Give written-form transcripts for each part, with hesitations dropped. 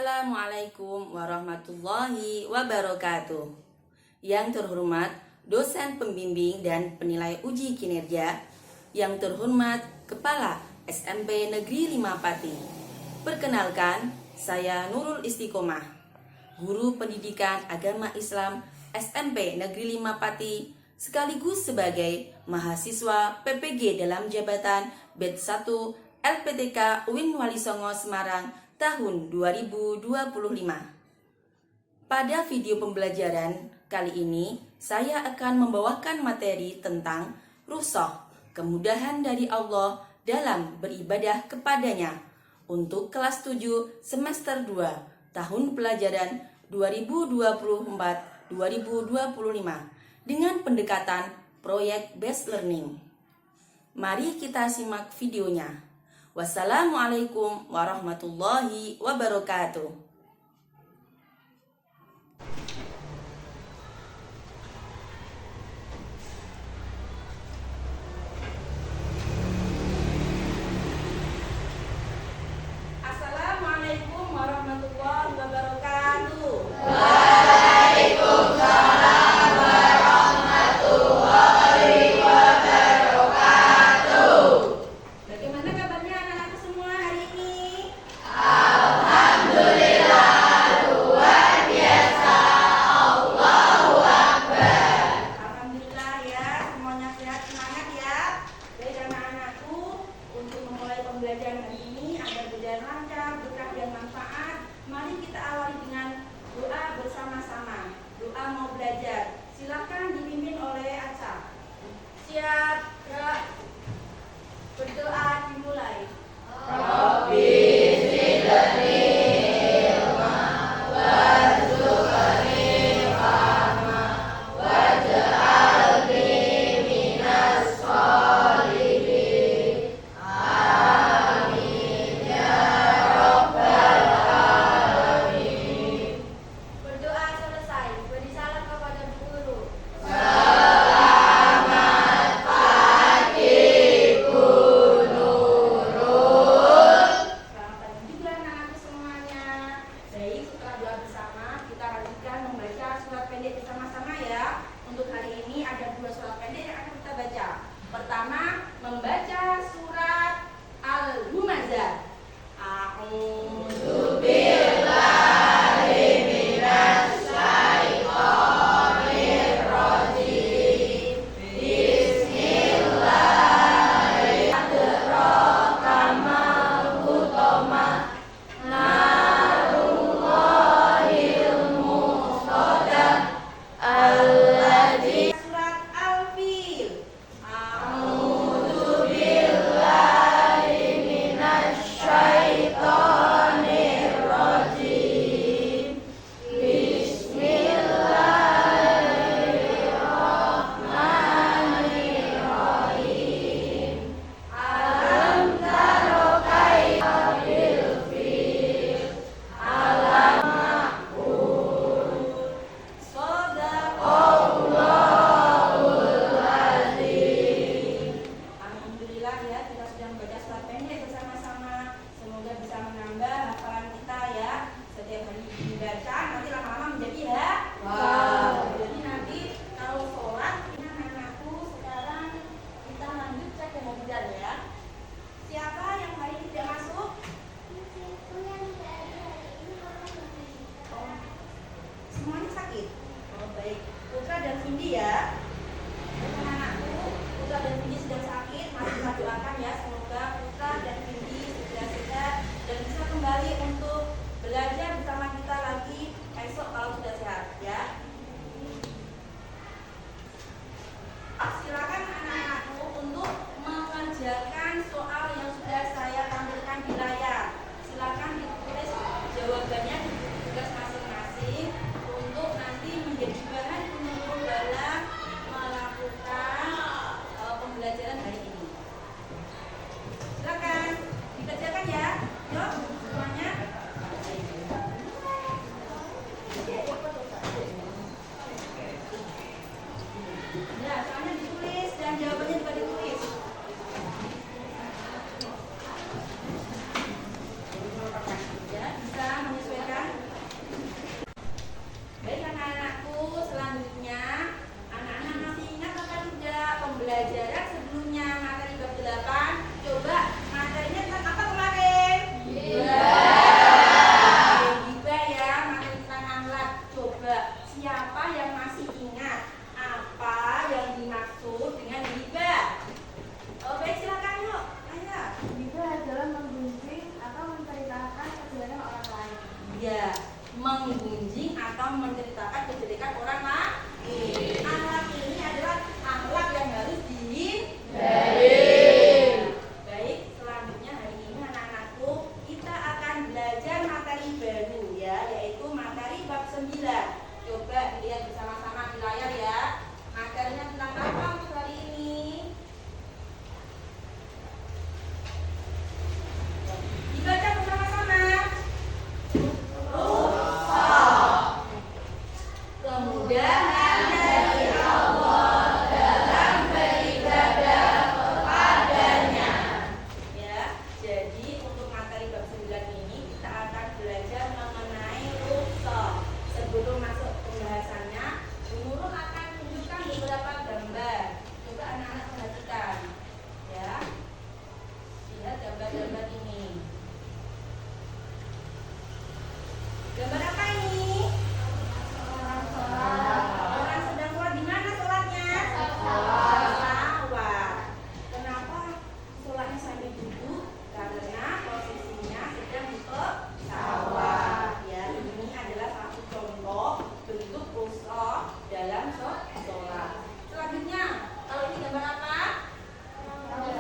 Assalamualaikum warahmatullahi wabarakatuh. Yang terhormat dosen pembimbing dan penilai uji kinerja, yang terhormat Kepala SMP Negeri 5 Pati. Perkenalkan, saya Nurul Istiqomah, Guru Pendidikan Agama Islam SMP Negeri 5 Pati, sekaligus sebagai mahasiswa PPG dalam jabatan Bet 1 LPTK UIN Wali Songo Semarang tahun 2025. Pada video pembelajaran kali ini, saya akan membawakan materi tentang rukhsah, kemudahan dari Allah dalam beribadah kepadanya untuk kelas 7 semester 2 tahun pelajaran 2024-2025 dengan pendekatan proyek based learning. Mari kita simak videonya. Wassalamualaikum warahmatullahi wabarakatuh. Assalamualaikum warahmatullahi wabarakatuh. Waalaikumsalam warahmatullahi wabarakatuh. Bagaimana kabarnya anak-anak semua hari ini? Alhamdulillah, luar biasa. Allahu Akbar. Alhamdulillah ya, semuanya sehat, semangat ya. Baik anak-anakku, untuk memulai pembelajaran hari ini agar berjalan lancar, berkah dan manfaat, mari kita awali dengan doa bersama-sama. Doa mau belajar. Silakan dipimpin oleh Aca. Siap, gerak. Berdoa dimulai. Rabbi zidni ilma warzuqni fahma waj'alni minas sholihin. Amin ya rabbal alamin. Berdoa selesai. Beri salam kepada guru. Selamat pagi Nurul. Selamat pagi juga anak-anak semuanya. Baik, setelah doa bersama, kita lanjutkan membaca surat pendek bersama-sama ya. Untuk hari ini ada 2 surat pendek yang akan kita baca. Pertama, membaca surat Al-Humazah. A'udzu Billahi minas syaitonir rajim. Bismillahirrahmanirrahim. Narullahil muqtadah alladzi. Surat Al-Fil. A'udzu billahi minasy syaithanir rajim. Bismillahirrahmanirrahim. Alam taro kaifa bil fil. Alam Allahul azim. Alhamdulillah ya, kita sudah membaca surat pendek bersama-sama. Semoga bisa menambah hafalan kita ya. Setiap hari dibaca, nanti lama-lama menjadi Wow. Jadi nanti kalau sholat, ini anak-anakku sekarang kita lanjut cek kemudian ya. Siapa yang hari ini tidak masuk? Oh, semuanya sakit. Oh baik. Putra dan Vindi ya. Anak-anakku, Putra dan Vindi sedang sakit. Mari kita doakan ya, semoga Putra dan Vindi segera sehat dan bisa kembali untuk belajar bersama kita lagi esok kalau sudah sehat ya. Silakan anak-anakku untuk mengerjakan soal yang sudah saya tampilkan di layar. Silakan ditulis jawabannya di tugas masing-masing untuk nanti menjadi bahan penyusun dalam melakukan pembelajaran hari ini. Silakan dikerjakan ya. Yuk semuanya. Ya, soalnya ditulis dan jawabannya juga ditulis. Ya, bisa menyesuaikan Ya, menggunjing atau menceritakan kejelekan orang lain. Akhlak ini adalah akhlak yang harus dihindari. Baik, selanjutnya hari ini anak-anakku kita akan belajar materi baru ya, yaitu materi bab 9. Coba dilihat bersama-sama di layar ya. Materinya tentang apa untuk hari ini? Dibaca bersama-sama. Kemudahan dari Allah dalam beribadah kepadanya. Ya, jadi untuk materi bab 9 ini kita akan belajar mengenai rukhsah. Sebelum masuk pembahasannya, Bu Nurul akan tunjukkan beberapa gambar. Coba anak-anak perhatikan. Ya. Lihat gambar-gambar ini. Gambar apa ini? Orang sedang sholat. Di mana sholatnya? Sawah. Kenapa sholatnya sambil duduk? Karena posisinya sedang di sawah. Ya, ini adalah satu contoh bentuk rukhsah dalam sholat. Selanjutnya, kalau ini gambar apa? Hamid.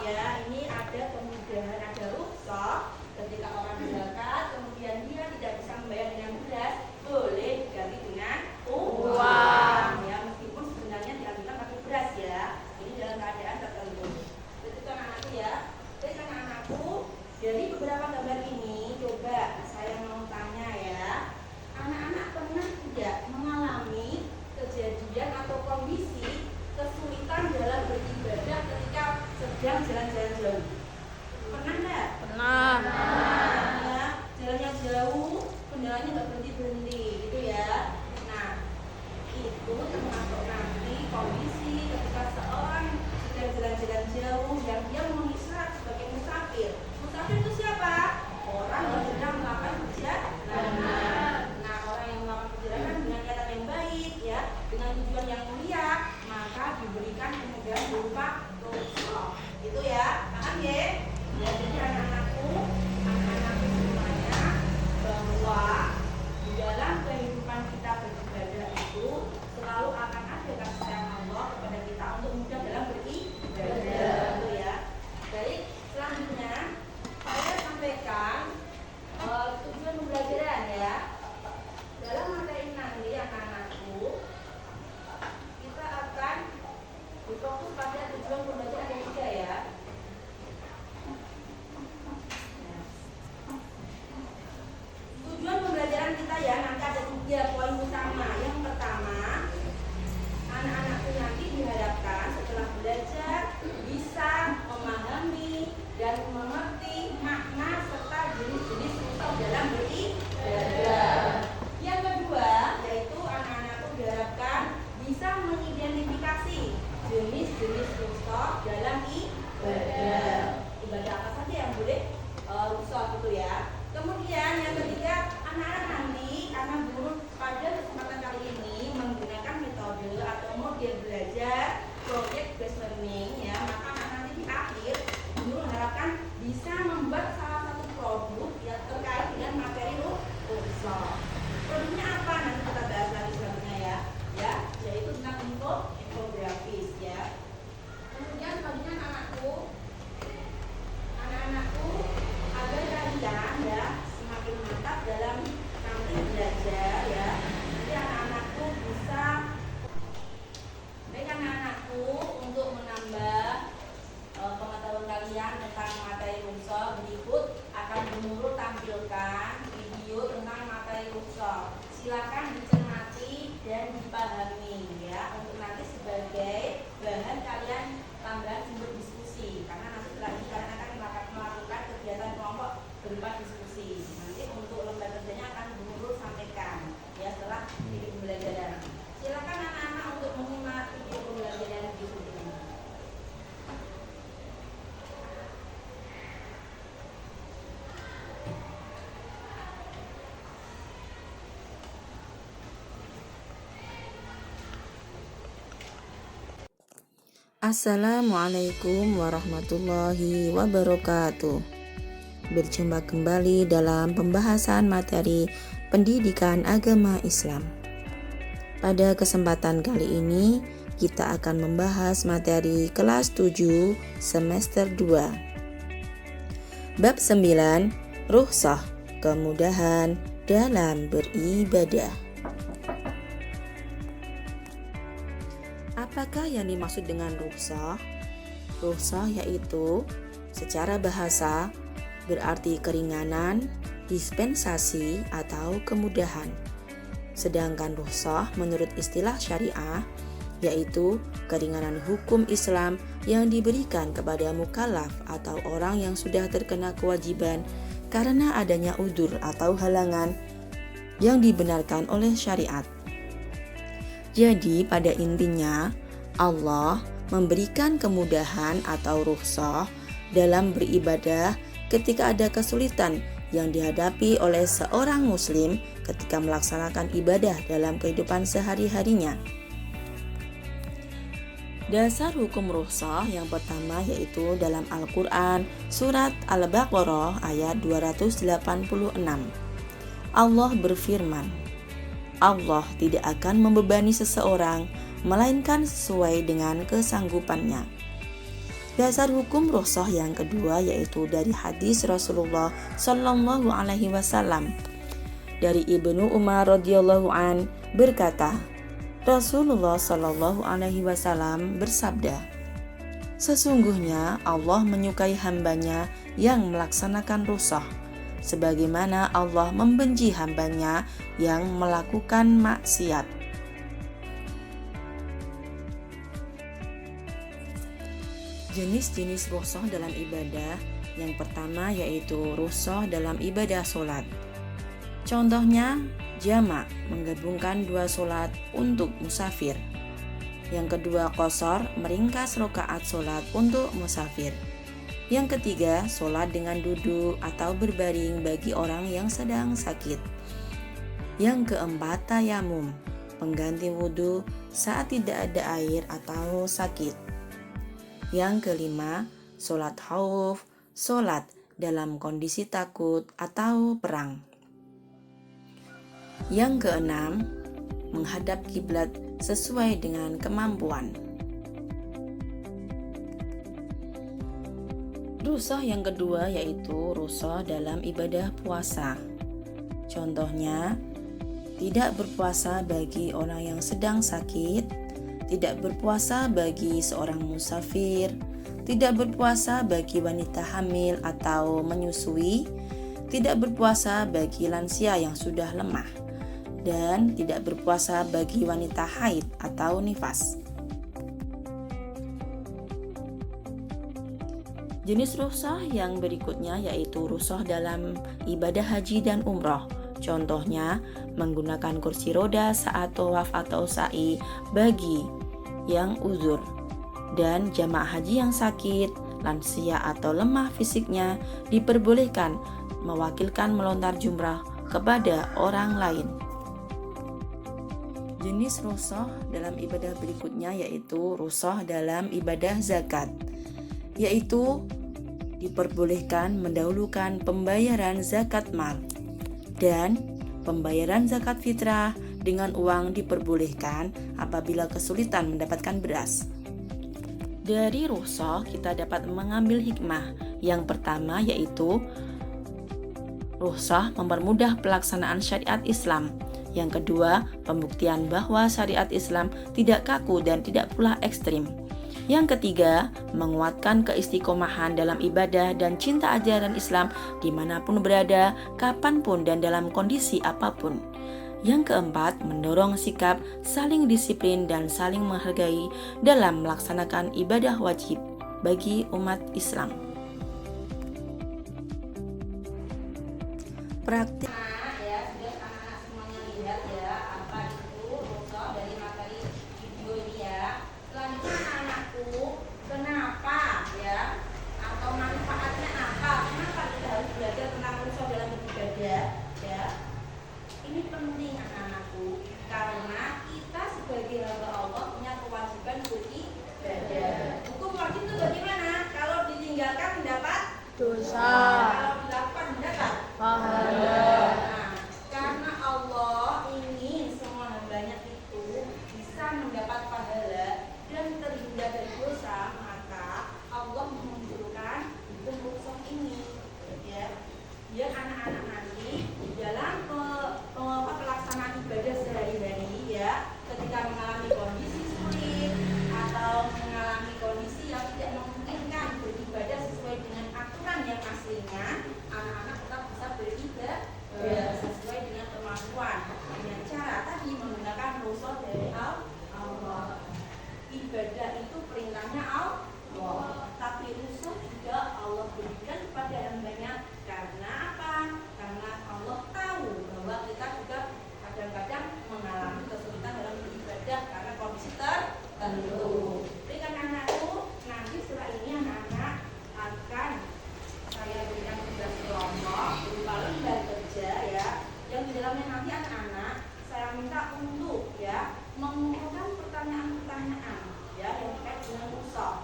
Ya, ini ada kemudahan, ada rukhsah. Ketika orang berzakat, kemudian dia tidak bisa membayar dengan beras, boleh diganti dengan uang. Ya, meskipun sebenarnya diambilkan pakai beras ya. Ini dalam keadaan tertentu. Begitu anak-anakku ya. Jadi anak-anakku, dari beberapa gambar ini, coba saya mau tanya ya. Anak-anak pernah tidak mengalami kejadian atau kondisi kesulitan dalam beribadah ketika sedang jalan-jalan jauh? Pernah nggak? Pernah. Ya, jalannya jauh, kendalanya nggak berhenti-berhenti gitu ya. Nah, itu termasuk nanti kondisi ketika seorang sedang jalan-jalan jauh yang dia memenuhi syarat sebagai musafir. Musafir itu siapa? Orang yang sedang melakukan perjalanan. Nah, orang yang melakukan perjalanan dengan niatan yang baik ya, dengan tujuan yang mulia, maka diberikan kemudahan berupa rukhsah. Itu ya, paham ya? Ya, jadi anak-anakku semuanya, bahwa di dalam kehidupan kita beribadah itu selalu akan ada kasih sayang Allah kepada kita untuk mudah dalam beribadah. Itu ya. Baik, selanjutnya saya sampaikan tujuan pembelajaran ya. Dalam materi nanti anak-anakku kita akan berfokus pada tujuan pembelajaran yang ketiga ya. Tujuan pembelajaran kita ya nanti ada 3 poin utama. Yang pertama, anak-anakku nanti diharapkan setelah belajar bisa memahami dan mengerti makna serta jenis-jenis rukhsah dalam beribadah. Yang kedua, yaitu anak-anakku diharapkan bisa mengidentifikasi jenis-jenis rukhsah dalam ibadah. Ibadah apa saja yang boleh rukhsah gitu ya. Kemudian yang ketiga, anak-anak nanti karena guru pada kesempatan kali ini menggunakan metode atau model belajar project based learning ya, maka anak nanti di akhir guru harapkan bisa membuat salah satu produk yang terkait dengan materi rukhsah. Produknya apa nanti kita bahas lagi selanjutnya ya, yaitu tentang infografis ya. Kemudian selanjutnya anak-anakku agar kalian ya semakin mantap dalam nanti belajar ya. Jadi anak-anakku bisa, baik anak-anakku, untuk menambah pengetahuan kalian tentang materi rukhsah, berikut akan Bu Nurul tampilkan video tentang materi rukhsah. Silakan dicermati dan dipahami ya, untuk nanti sebagai bahan kalian tambahan sumber diskusi, karena nanti setelah ini kalian akan melakukan kegiatan kelompok berupa diskusi. Nanti untuk lembar kerjanya akan Bu Nurul sampaikan ya setelah video pembelajaran. Silakan anak-anak untuk menyimak video pembelajaran berikut ini. Assalamualaikum warahmatullahi wabarakatuh. Berjumpa kembali dalam pembahasan materi pendidikan agama Islam. Pada kesempatan kali ini, kita akan membahas materi kelas 7 semester 2. Bab 9, rukhsah, kemudahan dalam beribadah. Apakah yang dimaksud dengan rukhsah? Rukhsah yaitu secara bahasa berarti keringanan, dispensasi, atau kemudahan. Sedangkan rukhsah menurut istilah syariah yaitu keringanan hukum Islam yang diberikan kepada mukallaf atau orang yang sudah terkena kewajiban karena adanya udzur atau halangan yang dibenarkan oleh syariat. Jadi pada intinya Allah memberikan kemudahan atau rukhsah dalam beribadah ketika ada kesulitan yang dihadapi oleh seorang muslim ketika melaksanakan ibadah dalam kehidupan sehari-harinya. Dasar hukum rukhsah yang pertama yaitu dalam Al-Quran surat Al-Baqarah ayat 286. Allah berfirman, Allah tidak akan membebani seseorang melainkan sesuai dengan kesanggupannya. Dasar hukum rukhsah yang kedua yaitu dari hadis Rasulullah Shallallahu Alaihi Wasallam. Dari Ibnu Umar radhiyallahu an berkata, Rasulullah Shallallahu Alaihi Wasallam bersabda, sesungguhnya Allah menyukai hambanya yang melaksanakan rukhsah, sebagaimana Allah membenci hambanya yang melakukan maksiat. Jenis-jenis rukhsah dalam ibadah yang pertama yaitu rukhsah dalam ibadah sholat. Contohnya jamak, menggabungkan dua sholat untuk musafir. Yang kedua qashar, meringkas rakaat sholat untuk musafir. Yang ketiga, sholat dengan duduk atau berbaring bagi orang yang sedang sakit. Yang keempat, tayamum, pengganti wudhu saat tidak ada air atau sakit. Yang kelima, sholat khauf, sholat dalam kondisi takut atau perang. Yang keenam, menghadap kiblat sesuai dengan kemampuan. Rukhsah yang kedua yaitu rukhsah dalam ibadah puasa. Contohnya, tidak berpuasa bagi orang yang sedang sakit, tidak berpuasa bagi seorang musafir, tidak berpuasa bagi wanita hamil atau menyusui, tidak berpuasa bagi lansia yang sudah lemah, dan tidak berpuasa bagi wanita haid atau nifas. Jenis rukhsah yang berikutnya yaitu rukhsah dalam ibadah haji dan umroh. Contohnya, menggunakan kursi roda saat tawaf atau sa'i bagi yang uzur, dan jamaah haji yang sakit, lansia atau lemah fisiknya diperbolehkan mewakilkan melontar jumrah kepada orang lain. Jenis rukhsah dalam ibadah berikutnya yaitu rukhsah dalam ibadah zakat, yaitu diperbolehkan mendahulukan pembayaran zakat mal dan pembayaran zakat fitrah dengan uang diperbolehkan apabila kesulitan mendapatkan beras. Dari rukhsah kita dapat mengambil hikmah. Yang pertama yaitu rukhsah mempermudah pelaksanaan syariat Islam. Yang kedua, pembuktian bahwa syariat Islam tidak kaku dan tidak pula ekstrim. Yang ketiga, menguatkan keistiqomahan dalam ibadah dan cinta ajaran Islam dimanapun berada, kapanpun dan dalam kondisi apapun. Yang keempat, mendorong sikap saling disiplin dan saling menghargai dalam melaksanakan ibadah wajib bagi umat Islam. Praktik ini penting anak-anakku karena kita sebagai hamba Allah punya kewajiban beribadah. Hukum wajib itu bagaimana? Kalau ditinggalkan mendapat dosa. Kalau hasilnya anak-anak tetap bisa beribadah sesuai dengan kemampuan dengan cara tadi menggunakan rusul dari Allah. Ibadah itu perintahnya Allah, tapi rusul juga Allah berikan kepada hambanya. Karena apa? Karena Allah tahu bahwa kita juga kadang-kadang mengalami kesulitan dalam beribadah karena kondisi tertentu. Jadi kan anakku, nanti setelah ini anak-anak akan saya berikan tugas kelompok berupa lembar kerja ya, yang di dalamnya nanti anak-anak saya minta untuk ya mengumpulkan pertanyaan-pertanyaan ya yang terkait dengan rusul.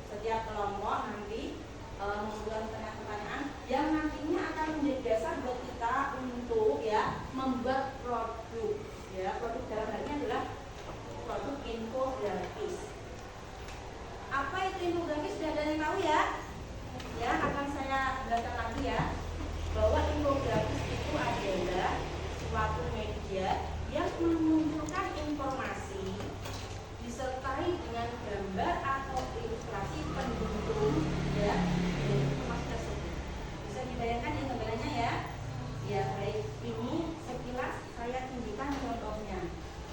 Setiap kelompok nanti mengumpulkan pertanyaan-pertanyaan yang nantinya akan menjadi dasar buat kita untuk ya membuat produk ya. Produk dalam hal ini adalah produk infografis. Apa itu infografis? Sudah ada yang tahu ya? Ya, akan saya jelaskan lagi ya, bahwa infografis itu adalah suatu media yang menunjukkan informasi disertai dengan gambar atau ilustrasi pendukung ya dari informasi tersebut. Bisa dibayangkan yang gambarannya ya? Ya baik, ini sekilas saya tunjukkan contohnya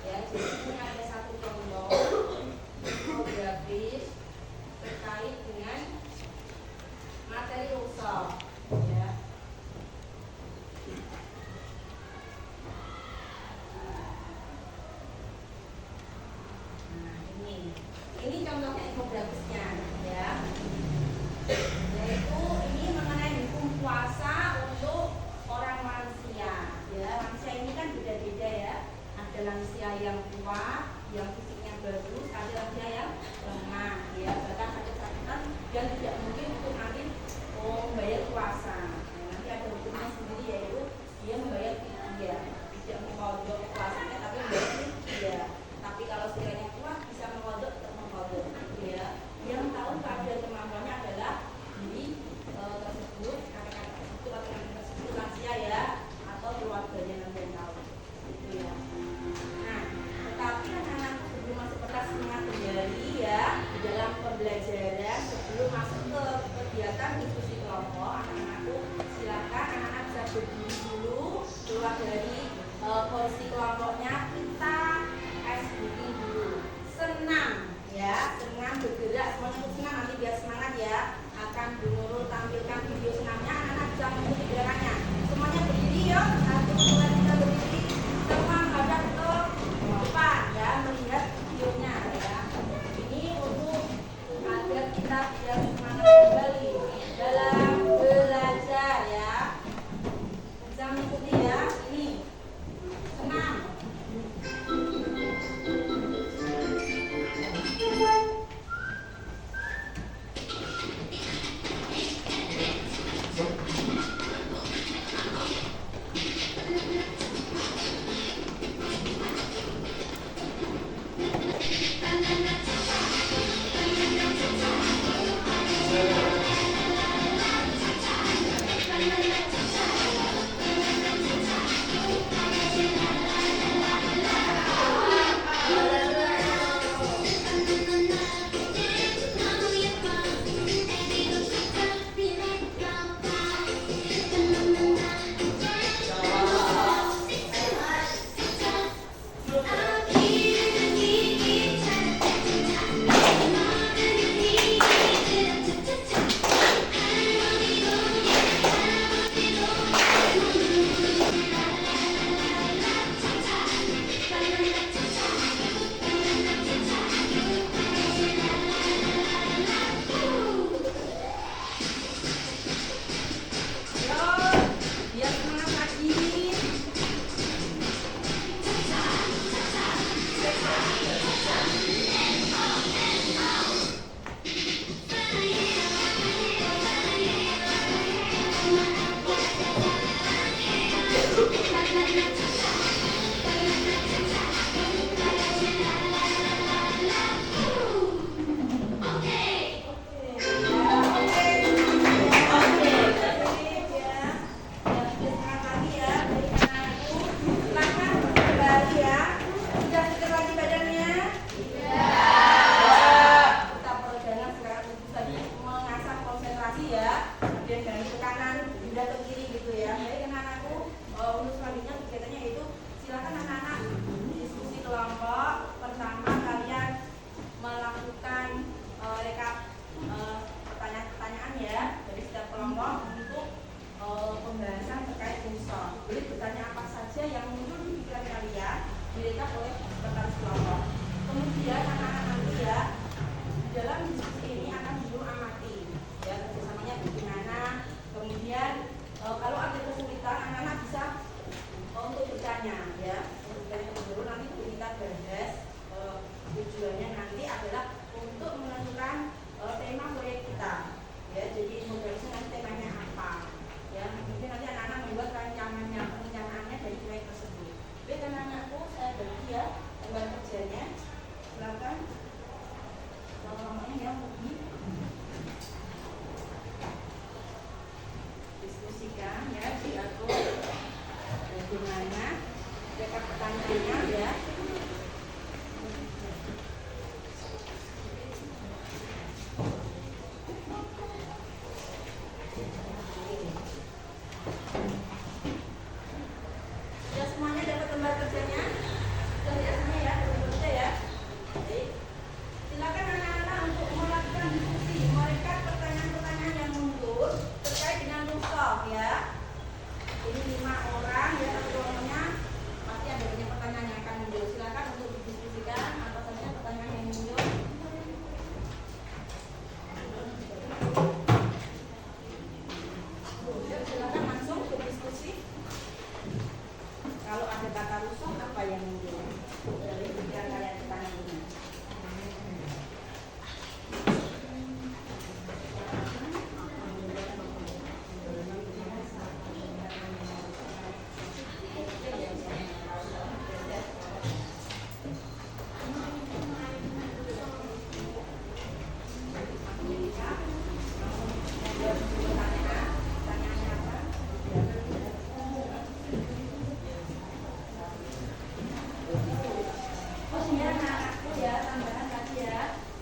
ya. Jadi ini ada satu contoh infografis terkait dengan materi rusul ya. Nah, ini contohnya infografisnya ya. Yaitu ini mengenai hukum puasa untuk orang lansia ya. Lansia ini kan beda-beda ya. Ada lansia yang kuat, yang fisiknya bagus, ada lansia yang lemah ya. Bahkan ada sakitan yang tidak mungkin untuk nanti membayar puasa. Nah, nanti ada hukumnya sendiri yaitu dia membayar fidyah, tidak mengkodok puasanya tapi membayar fidyah. Tapi kalau sekiranya kuat bisa mengkodok, tetap mengkodok ya. Yang tahu keadaan kemampuannya adalah diri tersebut, kakek-kakek tersebut atau nenek tersebut lansia ya, atau keluarganya nanti yang tahu itu ya. Nah, tetapi anak-anak sebelum masuk ke kelas mengajari ya di dalam pembelajaran, sebelum masuk ke kegiatan diskusi kelompok, anak-anakku silakan anak-anak bisa berdiri dulu, keluar dari posisi kelompoknya, kita ice breathing dulu, senam ya, senam bergerak, semuanya ikut senam nanti biar semangat ya. Akan Bu Nurul tampilkan video senamnya, anak-anak bisa mengikuti gerakannya. Semuanya berdiri yuk, satu dua tiga berdiri, semua menghadap ke depan ya, melihat videonya ya. Ini untuk agar kita biar semangat kembali dalam belajar ya. Bisa mengikuti ya, ini senam pindah ke kiri gitu ya. Baik anak-anakku, untuk selanjutnya kegiatannya yaitu silakan anak-anak diskusi kelompok. Pertama kalian melakukan rekap pertanyaan-pertanyaan ya dari setiap kelompok untuk pembahasan terkait unsur. Boleh bertanya apa saja yang muncul di pikiran kalian direkap oleh sekretaris kelompok. Kemudian anak-anak nanti ya dalam diskusi ini akan dulu amati ya kerjasamanya bagaimana. Kemudian kalau ada kesulitan anak-anak bisa untuk bertanya ya, untuk bertanya dulu nanti kita bahas. Tujuannya nanti adalah untuk menentukan tema proyek kita ya. Jadi modalnya nanti temanya apa ya. Mungkin nanti anak-anak membuat perencanaannya dari proyek tersebut. Baik anak-anakku, saya bagi ya gambar kerjanya. Silakan kelompoknya yang lebih diskusikan ya, diatur bagaimana rekap pertanyaannya ya. Sudah semuanya dapat gambar kerjanya? Sudah ya semua ya, betul ya. Baik. Silakan anak-anak untuk melakukan diskusi, merekap pertanyaan-pertanyaan yang muncul terkait dengan rusak ya. Ini 5 orang ya, satu kelompoknya pasti ada banyak pertanyaan yang akan muncul. Silakan untuk didiskusikan apa saja pertanyaan yang muncul. Silakan langsung berdiskusi. Kalau ada kata rusak apa yang muncul dari pikiran kalian pertanyaan ini?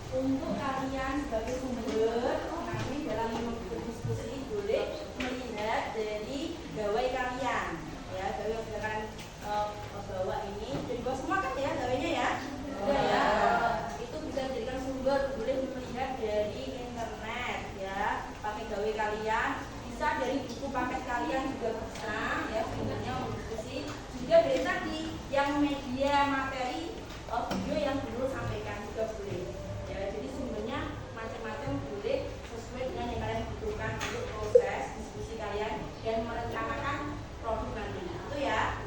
Untuk kalian sebagai sumber nanti dalam berdiskusi boleh melihat dari gawai kalian ya, gawai yang akan bawa ini jadi bawa semua kan ya gawainya ya. Sudah ya, itu bisa dijadikan sumber, boleh melihat dari internet ya, pakai gawai kalian, bisa dari buku paket kalian juga bisa ya, sumbernya untuk diskusi juga dari tadi yang media materi video yang dulu sampaikan juga boleh. Jadi sumbernya macam-macam boleh sesuai dengan yang kalian butuhkan untuk proses diskusi kalian dan merencanakan produk nanti. Itu ya.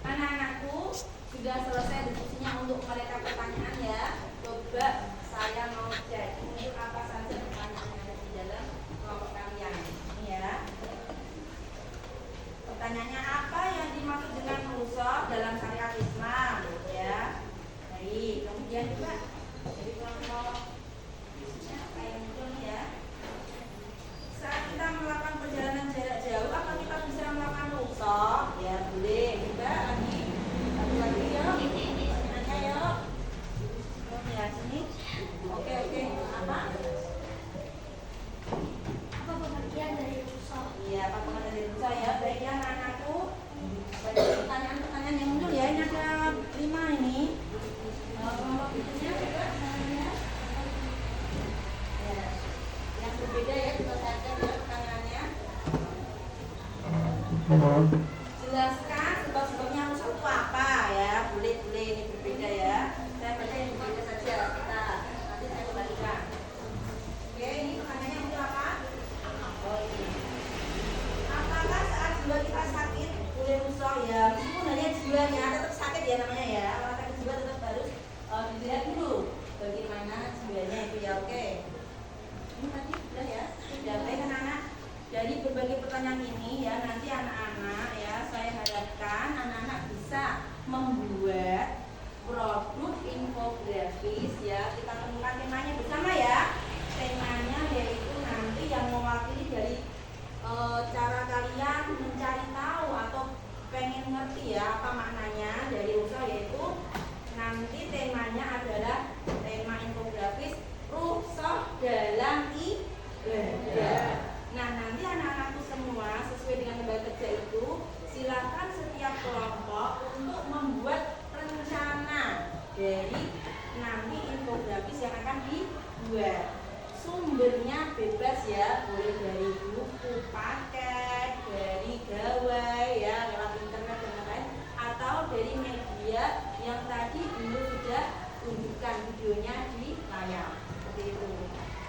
Anak-anakku sudah selesai diskusinya untuk mereka pertanyaan ya. Coba saya mau cek untuk apa saja pertanyaan yang ada di dalam kelompok kalian. Ini ya. Pertanyaannya apa yang dimaksud dengan rusak dalam syariat Islam ya. Baik, kemudian juga dari kelompok apa yang muncul ya. Saat kita melakukan perjalanan jarak jauh, apa kita bisa melakukan rusak? Ya boleh juga lagi. Satu lagi ya. Pertanyaannya ya. Ya sini. Oke. Apa? Apa pengertian dari rusak? Iya, apa pengertian dari rusak ya? Baik ya anak-anakku. Banyak pertanyaan-pertanyaan yang muncul ya. Ini ada 5 ini. Kelompok berikutnya juga pertanyaannya. Ya. Yang berbeda ya, kita saja ya pertanyaannya. Jelaskan sebab-sebabnya rusak itu apa ya? Boleh ini berbeda ya. Saya baca yang berbeda saja. Kita nanti saya kembalikan. Oke, ini pertanyaannya untuk apa? Oh ini. jiwa kita sakit, boleh rusak ya. Meskipun hanya jiwanya tetap sakit ya namanya ya. Kalau sakit jiwa tetap harus dilihat dulu bagaimana jiwanya itu ya. Oke. Ini tadi sudah ya. Sudah baik anak-anak. Dari berbagai pertanyaan ini ya nanti anak-anak ya saya harapkan anak-anak bisa membuat produk infografis ya. Kita temukan temanya bersama ya. Temanya yaitu nanti yang mewakili dari cara kalian mencari tahu atau pengen ngerti ya apa maknanya dari rusa, yaitu nanti temanya adalah tema infografis rusa dalam ibadah. Nah nanti anak-anakku semua sesuai dengan lembaga kerja itu silakan setiap kelompok untuk membuat rencana dari nanti infografis yang akan dibuat. Sumbernya bebas ya, boleh dari buku paket, dari gawai ya lewat internet dan lain-lain, atau dari media yang tadi dulu sudah tunjukkan videonya di layar seperti itu.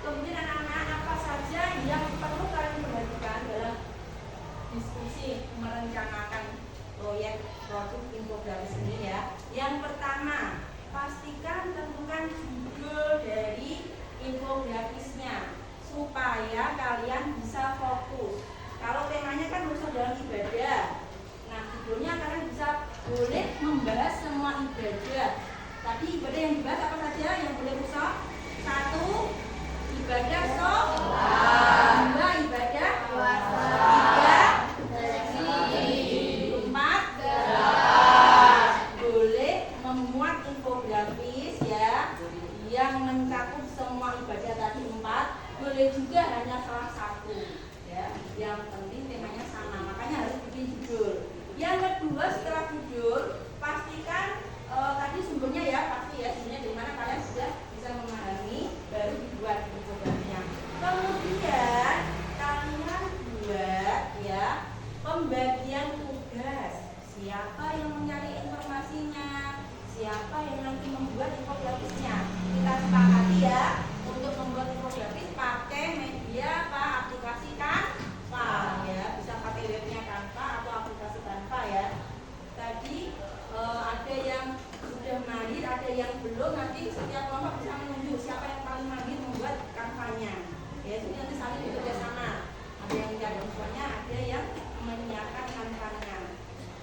Kemudian anak-anak apa saja yang perlu kalian perhatikan dalam diskusi merencanakan proyek produk infografis ini ya. Yang pertama, pastikan tentukan judul dari infografisnya supaya kalian bisa fokus. Kalau temanya kan rusa dalam ibadah, nah judulnya kalian bisa boleh membahas semua ibadah. Tadi ibadah yang dibahas apa saja yang boleh rusak? 1. Ibadah sholat. 2. Ibadah puasa. 3. 4. Boleh memuat infografis ya yang mencakup semua ibadah tadi 4. Boleh juga hanya salah satu ya. Yang penting temanya sama, makanya harus bikin judul. Yang kedua, setelah judul pastikan tadi sumbernya ya, pasti ya sumbernya dari mana kalian sudah bisa memahami, baru dibuat infografinya. Kemudian kalian buat ya pembagian tugas. Siapa yang mencari informasinya, siapa yang nanti membuat infografisnya. Kita sepakati ya untuk membuat infografis pakai media apa, aplikasi Canva ya, bisa pakai webnya Canva atau aplikasi Canva ya. Tadi ada yang sudah mahir, ada yang belum. Nanti setiap kelompok bisa menunjuk siapa yang paling mahir membuat Canvanya ya. Jadi nanti saling bekerja sama. Ada yang mencari infonya, ada yang menyiapkan Canvanya.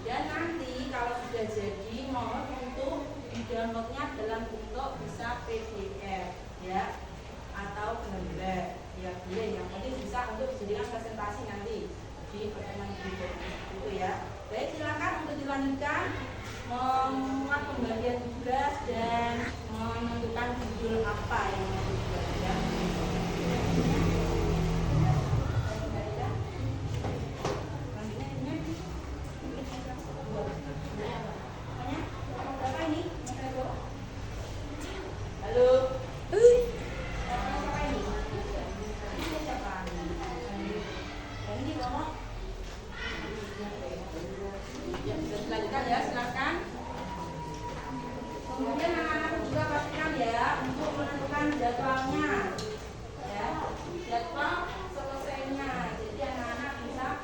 Dan nanti kalau sudah jadi mohon untuk di-downloadnya dalam bentuk bisa PDF ya atau gambar ya, boleh. Yang penting bisa untuk dijadikan presentasi nanti di pertemuan berikutnya itu ya. Baik, silakan untuk dilanjutkan memuat pembagian tugas dan menentukan judul apa yang mau dibuat ya. Kemudian anak-anak juga pastikan ya untuk menentukan jadwalnya ya, jadwal selesainya. Jadi anak-anak bisa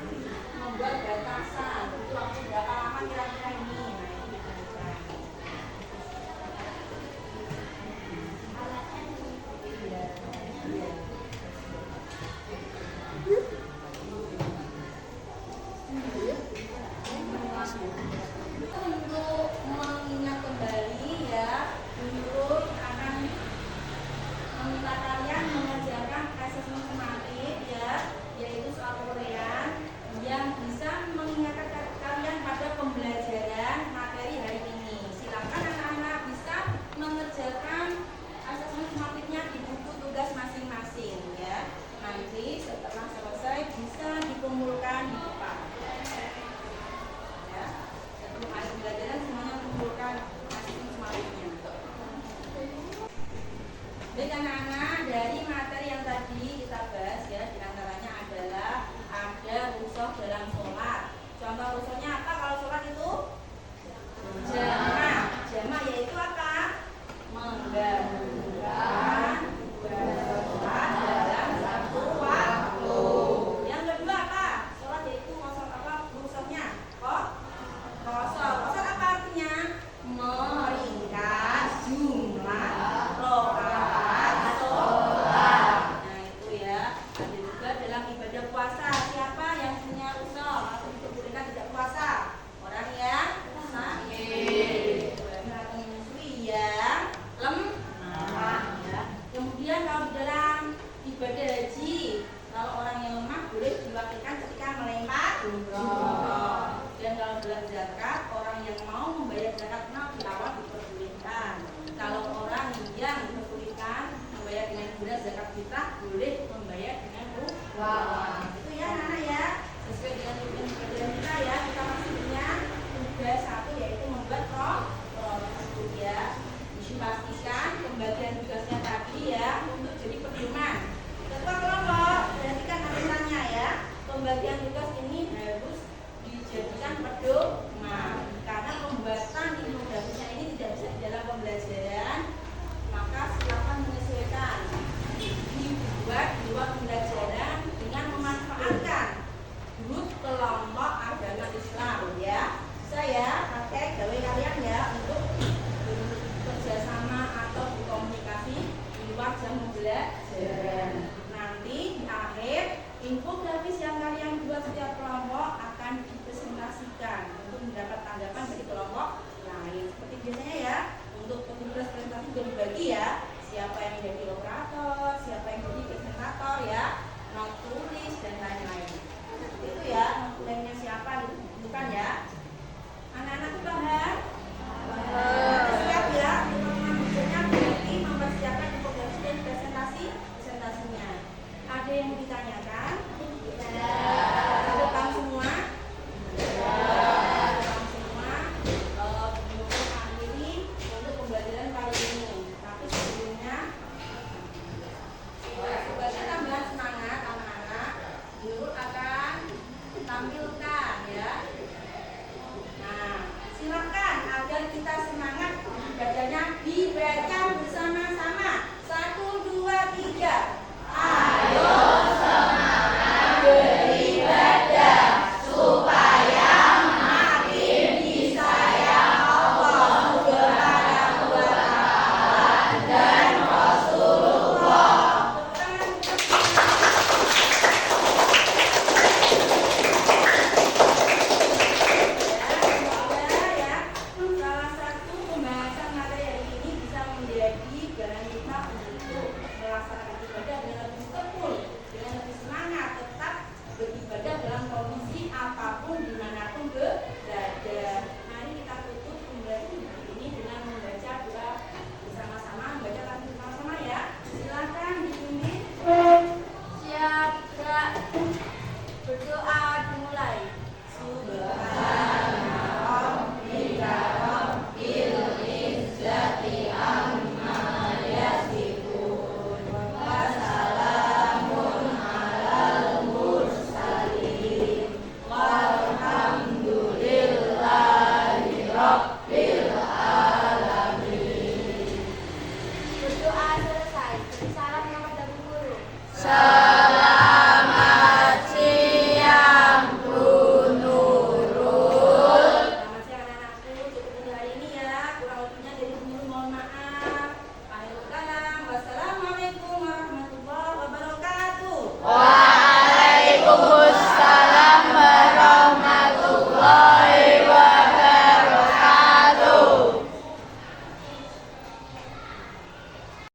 membuat batasan itu waktu berapa lama kira-kira ini. Nah ini ditentukan. Untuk mengingat kembali ya membayar zakat mal tilawah diperbolehkan. Kalau orang yang kesulitan membayar dengan beras zakat fitrah boleh membayar dengan uang. Itu ya anak ya, sesuai dengan tujuan pelajaran kita ya. Kita masih punya tugas satu yaitu membuat tersebut ya. Pastikan pembagian tugasnya tadi ya untuk jadi pedoman. Ketua kelompok perhatikan aturannya ya. Pembagian tugas ini harus dijadikan pedoman karena pembuatan infografisnya ini tidak bisa di dalam pembelajaran, maka silakan menyesuaikan dibuat di luar pembelajaran dengan memanfaatkan grup kelompok agama Islam ya. Bisa ya pakai gawe kalian ya untuk kerjasama atau berkomunikasi di luar jam pembelajaran. Nanti di akhir infografis yang kalian buat setiap kelompok akan dipresentasikan untuk mendapat tanggapan dari kelompok lain. Seperti biasanya ya, untuk petugas presentasi juga dibagi ya. Siapa yang menjadi operator, siapa yang menjadi presentator ya, not tulis dan lain-lain. Itu ya, nilainya siapa bukan ya. Anak-anak paham? Siap ya, teman-teman berarti mempersiapkan infografis dan presentasinya. Ada yang mau ditanyakan? Sudah paham semua? Paham semua. Kemudian akhiri untuk pembelajaran kali ini. Tapi sebelumnya, sebagai tambahan semangat anak-anak, guru akan tampilkan ya. Nah, silakan agar kita semangat bacanya dibaca bersama-sama. 1, 2, 3. Ayo semangat beribadah supaya makin disayang Allah Subhanahu wa Ta'ala dan Rasulullah. Salah satu pembahasan materi hari ini bisa menjadi jalan kita untuk melaksanakan ibadah dengan lebih tekun, dengan lebih semangat, tetap beribadah dalam kondisi apapun dimanapun berada. Mari kita tutup pembelajaran ini dengan membaca doa bersama-sama, membaca lagi bersama-sama ya. Silakan dipimpin. Siap, gerak. Berdoa dimulai. Berdoa selesai. Salam yang pada guru.